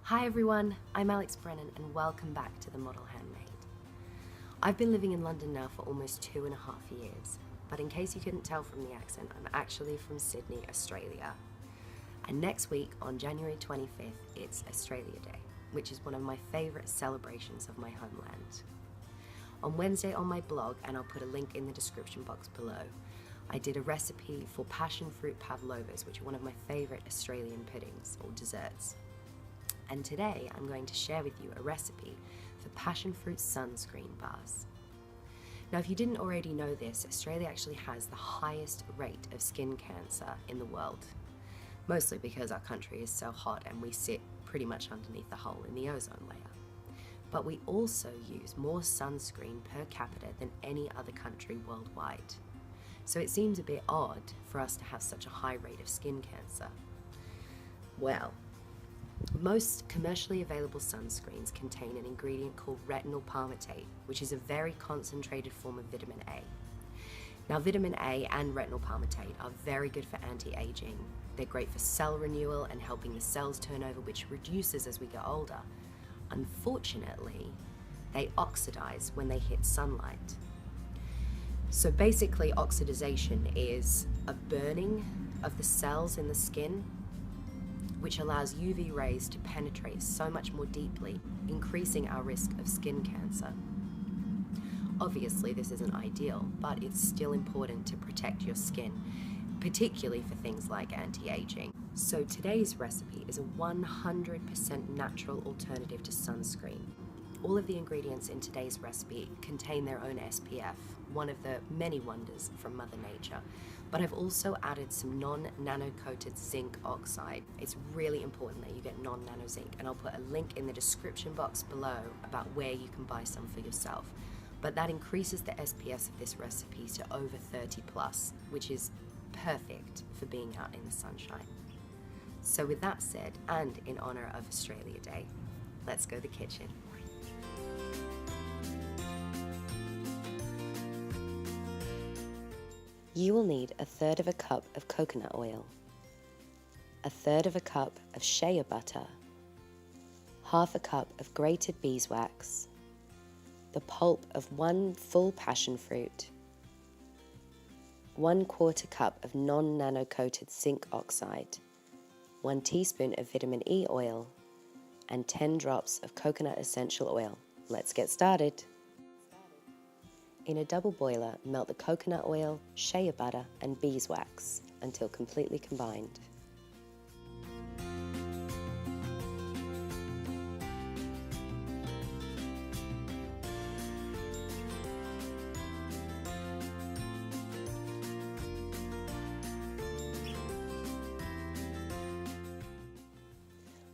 Hi everyone, I'm Alex Brennan and welcome back to the Model Handmade. I've been living in London now for almost 2.5 years, but in case you couldn't tell from the accent, I'm actually from Sydney, Australia. And next week, on January 25th, it's Australia Day, which is one of my favourite celebrations of my homeland. On Wednesday on my blog, and I'll put a link in the description box below, I did a recipe for Passionfruit Pavlovas, which are one of my favourite Australian puddings or desserts. And today I'm going to share with you a recipe for Passionfruit Sunscreen bars. Now, if you didn't already know this, Australia actually has the highest rate of skin cancer in the world, mostly because our country is so hot and we sit pretty much underneath the hole in the ozone layer. But we also use more sunscreen per capita than any other country worldwide. So it seems a bit odd for us to have such a high rate of skin cancer. Well, most commercially available sunscreens contain an ingredient called retinol palmitate, which is a very concentrated form of vitamin A. Now, vitamin A and retinol palmitate are very good for anti-aging. They're great for cell renewal and helping the cells turn over, which reduces as we get older. Unfortunately, they oxidize when they hit sunlight. So basically, oxidization is a burning of the cells in the skin, which allows UV rays to penetrate so much more deeply, increasing our risk of skin cancer. Obviously, this isn't ideal, but it's still important to protect your skin, particularly for things like anti-aging. So today's recipe is a 100% natural alternative to sunscreen. All of the ingredients in today's recipe contain their own SPF, one of the many wonders from Mother Nature. But I've also added some non-nano-coated zinc oxide. It's really important that you get non-nano zinc, and I'll put a link in the description box below about where you can buy some for yourself. But that increases the SPF of this recipe to over 30 plus, which is perfect for being out in the sunshine. So with that said, and in honor of Australia Day, let's go to the kitchen. You will need 1/3 cup of coconut oil, 1/3 cup of shea butter, 1/2 cup of grated beeswax, the pulp of 1 full passion fruit, 1/4 cup of non-nano-coated zinc oxide, 1 teaspoon of vitamin E oil, and 10 drops of coconut essential oil. Let's get started. In a double boiler, melt the coconut oil, shea butter, and beeswax until completely combined.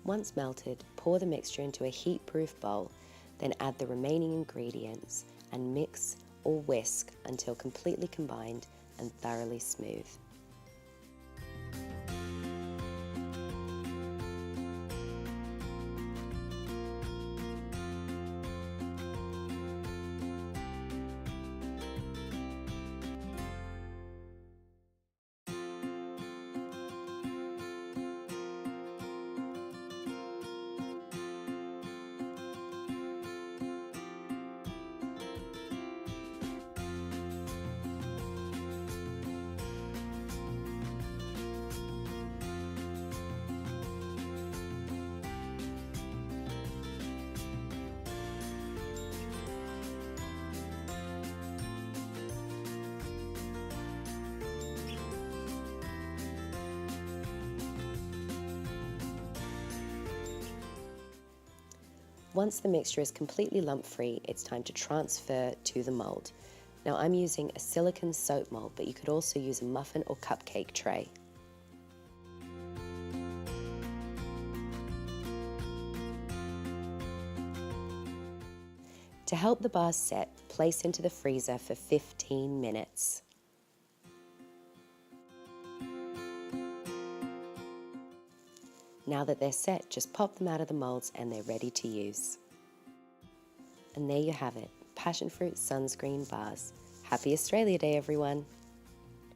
Once melted, pour the mixture into a heat-proof bowl, then add the remaining ingredients and mix or whisk until completely combined and thoroughly smooth. Once the mixture is completely lump-free, it's time to transfer to the mold. Now, I'm using a silicone soap mold, but you could also use a muffin or cupcake tray. To help the bars set, place into the freezer for 15 minutes. Now that they're set, just pop them out of the molds and they're ready to use. And there you have it, Passionfruit Sunscreen bars. Happy Australia Day, everyone!